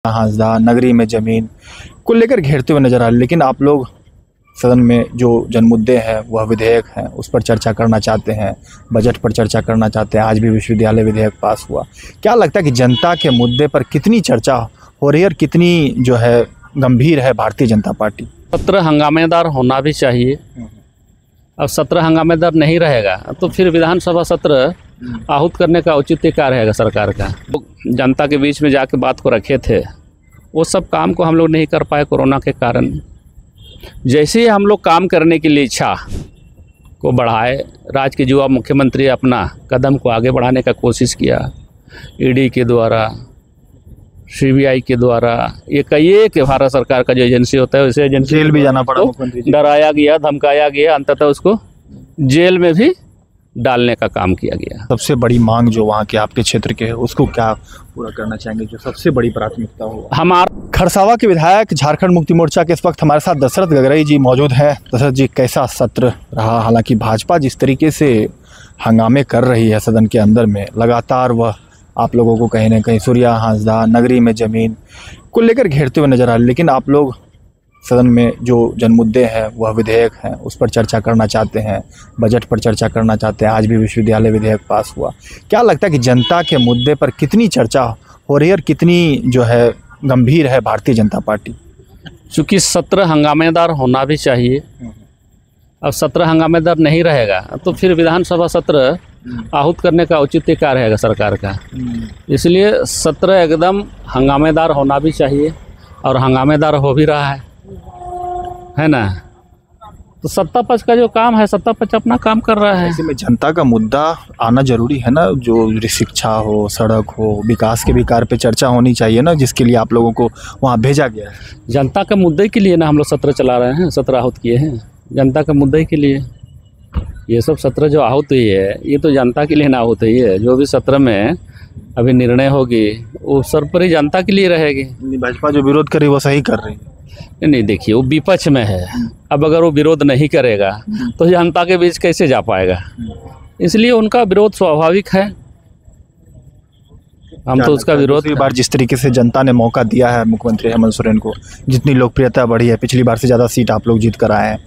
हांसदा नगरी में ज़मीन को लेकर घेरते हुए नजर आ रहे, लेकिन आप लोग सदन में जो जन मुद्दे हैं वह विधेयक हैं उस पर चर्चा करना चाहते हैं, बजट पर चर्चा करना चाहते हैं। आज भी विश्वविद्यालय विधेयक पास हुआ। क्या लगता है कि जनता के मुद्दे पर कितनी चर्चा हो रही है और कितनी जो है गंभीर है भारतीय जनता पार्टी? सत्र हंगामेदार होना भी चाहिए। अब सत्र हंगामेदार नहीं रहेगा तो फिर विधानसभा सत्र आहूत करने का औचित्य क्या रहेगा सरकार का। जनता के बीच में जाके बात को रखे थे, वो सब काम को हम लोग नहीं कर पाए कोरोना के कारण। जैसे ही हम लोग काम करने के लिए इच्छा को बढ़ाए, राज्य के युवा मुख्यमंत्री अपना कदम को आगे बढ़ाने का कोशिश किया। ईडी के द्वारा, सीबीआई के द्वारा, ये कई एक भारत सरकार का जो एजेंसी होता है उसे एजेंसी जेल भी जाना पड़ा, मुख्यमंत्री जी डराया गया, धमकाया गया, अंततः उसको जेल में भी डालने का काम किया गया। सबसे बड़ी मांग जो वहाँ के आपके क्षेत्र के है उसको क्या पूरा करना चाहेंगे, जो सबसे बड़ी प्राथमिकता हो? हमारा खरसावा के विधायक झारखंड मुक्ति मोर्चा के इस वक्त हमारे साथ दशरथ गगरई जी मौजूद हैं। दशरथ जी, कैसा सत्र रहा? हालांकि भाजपा जिस तरीके से हंगामे कर रही है सदन के अंदर में, लगातार वह आप लोगों को कहीं ना कहीं सूर्या हांसदा नगरी में ज़मीन को लेकर घेरते हुए नजर आ रहे, लेकिन आप लोग सदन में जो जन मुद्दे हैं वह विधेयक हैं उस पर चर्चा करना चाहते हैं, बजट पर चर्चा करना चाहते हैं। आज भी विश्वविद्यालय विधेयक पास हुआ। क्या लगता है कि जनता के मुद्दे पर कितनी चर्चा हो रही है और कितनी जो है गंभीर है भारतीय जनता पार्टी? चूँकि सत्र हंगामेदार होना भी चाहिए। अब सत्र हंगामेदार नहीं रहेगा तो फिर विधानसभा सत्र आहूत करने का औचित्य क्या रहेगा सरकार का। इसलिए सत्र एकदम हंगामेदार होना भी चाहिए और हंगामेदार हो भी रहा है ना। तो सत्ता पक्ष का जो काम है, सत्ता पक्ष अपना काम कर रहा है। ऐसे में जनता का मुद्दा आना जरूरी है ना, जो शिक्षा हो, सड़क हो, विकास के विकार पे चर्चा होनी चाहिए ना, जिसके लिए आप लोगों को वहाँ भेजा गया है। जनता के मुद्दे के लिए ना हम लोग सत्र चला रहे हैं, सत्र आहूत किए हैं जनता के मुद्दे के लिए। ये सब सत्र जो आहूत हुई है ये तो जनता के लिए ना आहूत हुई है। जो भी सत्र में अभी निर्णय होगी वो सर्वोपरि जनता के लिए रहेगी। भाजपा जो विरोध करे वो सही कर रही है। नहीं, देखिए वो विपक्ष में है। अब अगर वो विरोध नहीं करेगा तो जनता के बीच कैसे जा पाएगा, इसलिए उनका विरोध स्वाभाविक है। हम तो उसका विरोध बार जिस तरीके से जनता ने मौका दिया है मुख्यमंत्री हेमंत सोरेन को, जितनी लोकप्रियता बढ़ी है, पिछली बार से ज़्यादा सीट आप लोग जीत कर आए हैं,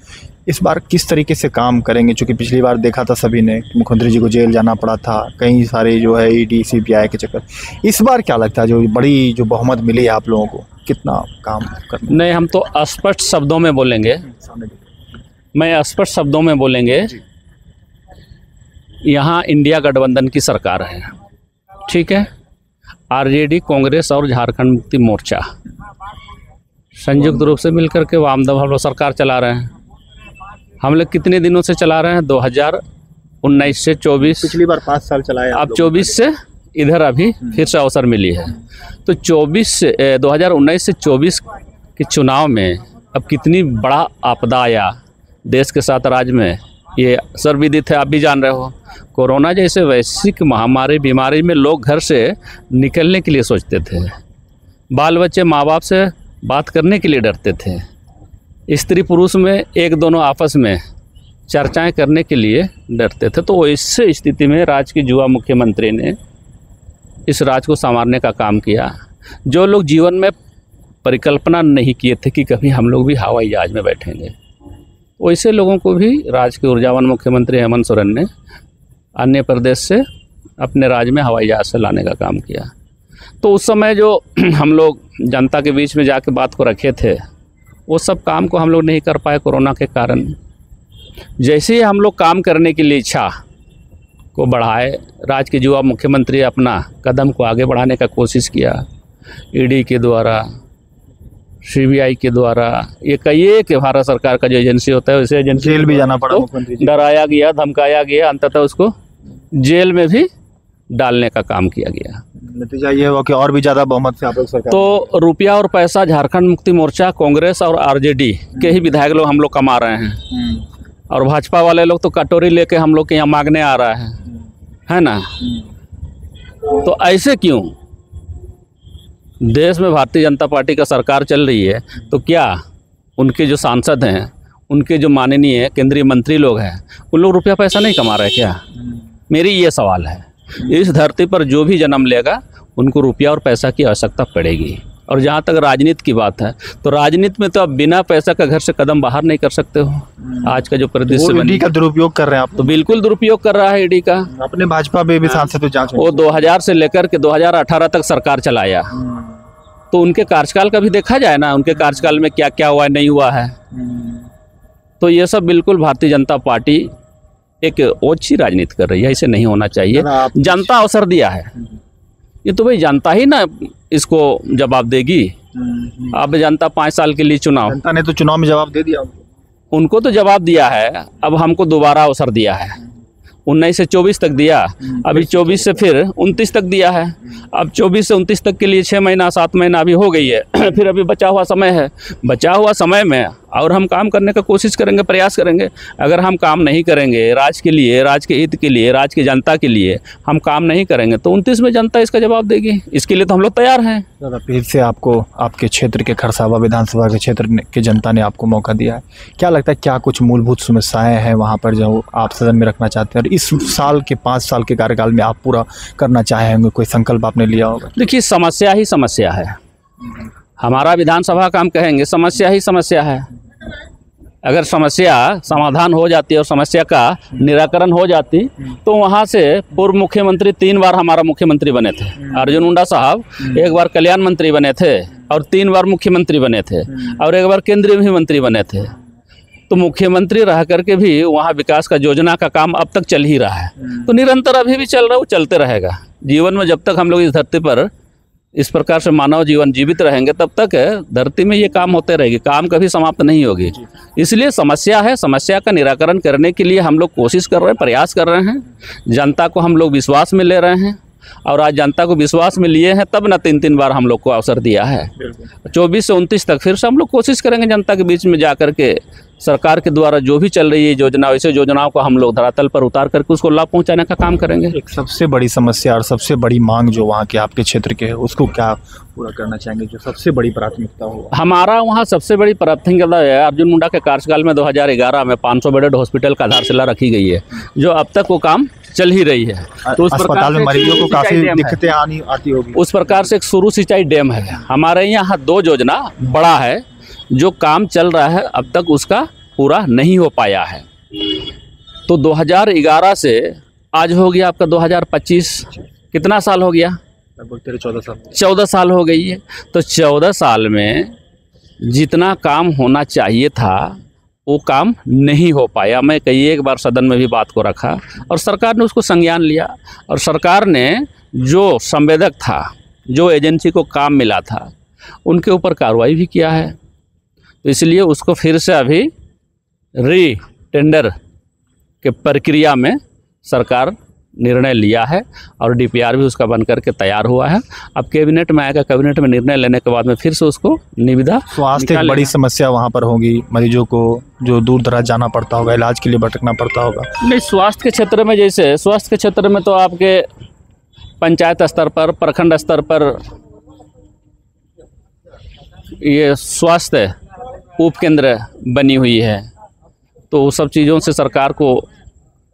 इस बार किस तरीके से काम करेंगे? क्योंकि पिछली बार देखा था सभी ने, मुख्यमंत्री जी को जेल जाना पड़ा था, कई सारे जो है ईडी सीबीआई के चक्कर। इस बार क्या लगता है जो बड़ी जो बहुमत मिली है आप लोगों को, कितना काम करना? नहीं, हम तो स्पष्ट शब्दों में बोलेंगे। मैं स्पष्ट शब्दों में बोलेंगे, यहाँ इंडिया गठबंधन की सरकार है, ठीक है। आरजेडी, कांग्रेस और झारखंड मुक्ति मोर्चा संयुक्त रूप से मिलकर के वामदल हम लोग सरकार चला रहे हैं। हम लोग कितने दिनों से चला रहे हैं? 2019 से 24, पिछली बार 5 साल चलाए, अब 24 से इधर अभी फिर से अवसर मिली है। तो 2019 से 24 के चुनाव में अब कितनी बड़ा आपदा आया देश के साथ, राज्य में, ये सर्वविदित है, आप भी जान रहे हो। कोरोना जैसे वैश्विक महामारी बीमारी में लोग घर से निकलने के लिए सोचते थे, बाल बच्चे माँ बाप से बात करने के लिए डरते थे, स्त्री पुरुष में एक दोनों आपस में चर्चाएं करने के लिए डरते थे। तो ऐसे स्थिति में राज्य के युवा मुख्यमंत्री ने इस राज्य को संवारने का काम किया। जो लोग जीवन में परिकल्पना नहीं किए थे कि कभी हम लोग भी हवाई जहाज में बैठेंगे, वैसे लोगों को भी राज्य के ऊर्जावान मुख्यमंत्री हेमंत सोरेन ने अन्य प्रदेश से अपने राज्य में हवाई जहाज से लाने का काम किया। तो उस समय जो हम लोग जनता के बीच में जाके बात को रखे थे, वो सब काम को हम लोग नहीं कर पाए कोरोना के कारण। जैसे ही हम लोग काम करने के लिए इच्छा को बढ़ाए, राज्य के युवा मुख्यमंत्री अपना कदम को आगे बढ़ाने का कोशिश किया। ईडी के द्वारा, सीबीआई के द्वारा, ये कई एक भारत सरकार का जो एजेंसी होता है उसे एजेंसी जेल भी जाना पड़ा, मुख्यमंत्री जी डराया गया, धमकाया गया, अंततः उसको जेल में भी डालने का काम किया गया। नतीजा ये हुआ कि और भी ज़्यादा बहुमत से आप लोग सरकार। तो रुपया और पैसा झारखंड मुक्ति मोर्चा, कांग्रेस और आरजेडी के ही विधायक लोग हम लोग कमा रहे हैं, और भाजपा वाले लोग तो कटोरी लेके हम लोग के यहाँ मांगने आ रहा है ना। तो ऐसे क्यों? देश में भारतीय जनता पार्टी का सरकार चल रही है, तो क्या उनके जो सांसद हैं, उनके जो माननीय केंद्रीय मंत्री लोग हैं, उन लोग रुपया पैसा नहीं कमा रहे क्या? मेरी ये सवाल है। इस धरती पर जो भी जन्म लेगा उनको रुपया और पैसा की आवश्यकता पड़ेगी। और जहाँ तक राजनीति की बात है तो राजनीति में तो आप बिना पैसा का घर से कदम बाहर नहीं कर सकते हो। आज का जो परिदृश्य ईडी का दुरुपयोग कर रहे हैं आप तो बिल्कुल दुरुपयोग कर रहा है ईडी का। अपने भाजपा में भी सांसद तो जांच वो 2000 से लेकर के 2018 तक सरकार चलाया, तो उनके कार्यकाल का भी देखा जाए ना, उनके कार्यकाल में क्या क्या हुआ नहीं हुआ है। तो ये सब बिल्कुल भारतीय जनता पार्टी एक ओछी राजनीति कर रही है, ऐसे नहीं होना चाहिए। जनता अवसर दिया है, ये तो भाई जनता ही ना इसको जवाब देगी। अब जनता 5 साल के लिए चुनाव, जनता ने तो चुनाव में जवाब दे दिया, उनको तो जवाब दिया है। अब हमको दोबारा अवसर दिया है, 19 से 24 तक दिया, अभी 24 से फिर 29 तक दिया है। अब 24 से 29 तक के लिए 6 महीना 7 महीना अभी हो गई है फिर अभी बचा हुआ समय है। बचा हुआ समय में और हम काम करने का कोशिश करेंगे, प्रयास करेंगे। अगर हम काम नहीं करेंगे राज्य के लिए, राज्य के हित के लिए, राज्य की जनता के लिए हम काम नहीं करेंगे तो 29 में जनता इसका जवाब देगी। इसके लिए तो हम लोग तैयार हैं। फिर से आपको आपके क्षेत्र के खरसावा विधानसभा के क्षेत्र की जनता ने आपको मौका दिया है, क्या लगता है क्या कुछ मूलभूत समस्याएं हैं वहाँ पर जो आप सदन में रखना चाहते हैं और इस साल के 5 साल के कार्यकाल में आप पूरा करना चाहेंगे? कोई संकल्प आपने लिया होगा? देखिए, समस्या ही समस्या है। हमारा विधानसभा का हम कहेंगे समस्या ही समस्या है। अगर समस्या समाधान हो जाती और समस्या का निराकरण हो जाती तो वहाँ से पूर्व मुख्यमंत्री 3 बार हमारा मुख्यमंत्री बने थे। अर्जुन मुंडा साहब 1 बार कल्याण मंत्री बने थे और 3 बार मुख्यमंत्री बने थे और 1 बार केंद्रीय भी मंत्री बने थे। तो मुख्यमंत्री रह करके भी वहाँ विकास का योजना का काम अब तक चल ही रहा है, तो निरंतर अभी भी चल रहा है, वो चलते रहेगा। जीवन में जब तक हम लोग इस धरती पर इस प्रकार से मानव जीवन जीवित रहेंगे तब तक धरती में ये काम होते रहेगी, काम कभी समाप्त नहीं होगी। इसलिए समस्या है, समस्या का निराकरण करने के लिए हम लोग कोशिश कर रहे हैं, प्रयास कर रहे हैं। जनता को हम लोग विश्वास में ले रहे हैं और आज जनता को विश्वास में लिए हैं तब ना 3-3 बार हम लोग को अवसर दिया है। 24 से 29 तक फिर से हम लोग कोशिश करेंगे जनता के बीच में जा कर के सरकार के द्वारा जो भी चल रही है योजना, वैसे योजनाओं को हम लोग धरातल पर उतार करके उसको लाभ पहुंचाने का काम करेंगे। एक सबसे बड़ी समस्या और सबसे बड़ी मांग जो वहाँ के आपके क्षेत्र के है उसको क्या पूरा करना चाहेंगे, जो सबसे बड़ी प्राथमिकता हो? हमारा वहाँ सबसे बड़ी प्राथमिकता है, अर्जुन मुंडा के कार्यकाल में 2011 में 500 बेडेड हॉस्पिटल का आधारशिला रखी गई है, जो अब तक वो काम चल ही रही है। तो उस अस्पताल में मरीजों को काफी दिक्कतें आती होगी। उस प्रकार से एक सुरु सिंचाई डैम है हमारे यहाँ, 2 योजना बड़ा है जो काम चल रहा है, अब तक उसका पूरा नहीं हो पाया है। तो 2011 से आज हो गया आपका 2025, कितना साल हो गया? लगभग 13-14 साल। 14 साल हो गई है। तो 14 साल में जितना काम होना चाहिए था वो काम नहीं हो पाया। मैं कई एक बार सदन में भी बात को रखा और सरकार ने उसको संज्ञान लिया और सरकार ने जो संवेदक था, जो एजेंसी को काम मिला था, उनके ऊपर कार्रवाई भी किया है। तो इसलिए उसको फिर से अभी री टेंडर के प्रक्रिया में सरकार निर्णय लिया है और डीपीआर भी उसका बनकर के तैयार हुआ है। अब कैबिनेट में आएगा, कैबिनेट में निर्णय लेने के बाद में फिर से उसको निविदा। स्वास्थ्य एक बड़ी समस्या वहाँ पर होगी, मरीजों को जो दूर दराज जाना पड़ता होगा, इलाज के लिए भटकना पड़ता होगा। नहीं, स्वास्थ्य के क्षेत्र में जैसे स्वास्थ्य के क्षेत्र में तो आपके पंचायत स्तर पर, प्रखंड स्तर पर ये स्वास्थ्य उप केंद्र बनी हुई है, तो सब चीज़ों से सरकार को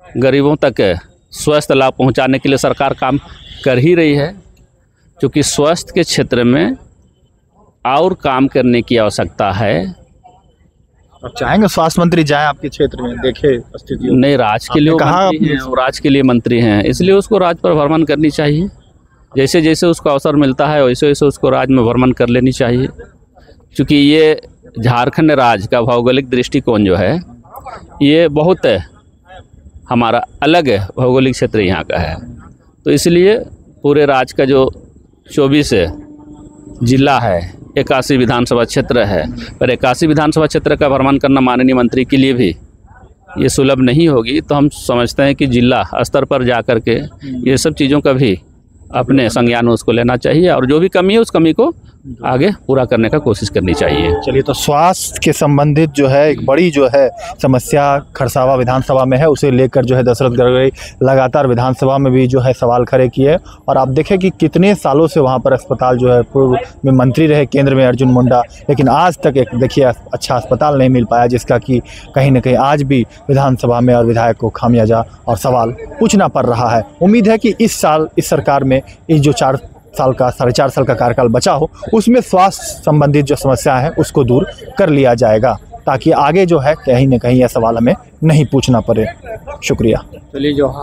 गरीबों तक स्वास्थ्य लाभ पहुंचाने के लिए सरकार काम कर ही रही है। क्योंकि स्वास्थ्य के क्षेत्र में और काम करने की आवश्यकता है। आप चाहेंगे स्वास्थ्य मंत्री जाए आपके क्षेत्र में, देखे स्थिति? नहीं, राज्य के लिए मंत्री हैं, राज्य के लिए मंत्री हैं, इसलिए उसको राज्य पर भ्रमण करनी चाहिए। जैसे जैसे उसको अवसर मिलता है वैसे वैसे उसको राज्य में भ्रमण कर लेनी चाहिए। क्योंकि ये झारखंड राज्य का भौगोलिक दृष्टिकोण जो है ये बहुत हमारा अलग भौगोलिक क्षेत्र यहाँ का है। तो इसलिए पूरे राज्य का जो 24 जिला है, 81 विधानसभा क्षेत्र है, पर 81 विधानसभा क्षेत्र का भ्रमण करना माननीय मंत्री के लिए भी ये सुलभ नहीं होगी। तो हम समझते हैं कि जिला स्तर पर जा कर के ये सब चीज़ों का भी अपने संज्ञान में उसको लेना चाहिए और जो भी कमी है उस कमी को आगे पूरा करने का कोशिश करनी चाहिए। चलिए, तो स्वास्थ्य के संबंधित जो है एक बड़ी जो है समस्या खरसावा विधानसभा में है, उसे लेकर जो है दशरथ गरगई लगातार विधानसभा में भी जो है सवाल खड़े किए। और आप देखें कि कितने सालों से वहाँ पर अस्पताल जो है, पूर्व में मंत्री रहे केंद्र में अर्जुन मुंडा, लेकिन आज तक एक देखिए अच्छा अस्पताल नहीं मिल पाया, जिसका कि कहीं ना कहीं आज भी विधानसभा में और विधायक को खामियाजा और सवाल पूछना पड़ रहा है। उम्मीद है कि इस साल इस सरकार में इस जो 4 साल का 4.5 साल का कार्यकाल बचा हो उसमें स्वास्थ्य संबंधित जो समस्या है उसको दूर कर लिया जाएगा, ताकि आगे जो है कहीं न कहीं यह सवाल हमें नहीं पूछना पड़े। शुक्रिया। चलिए जो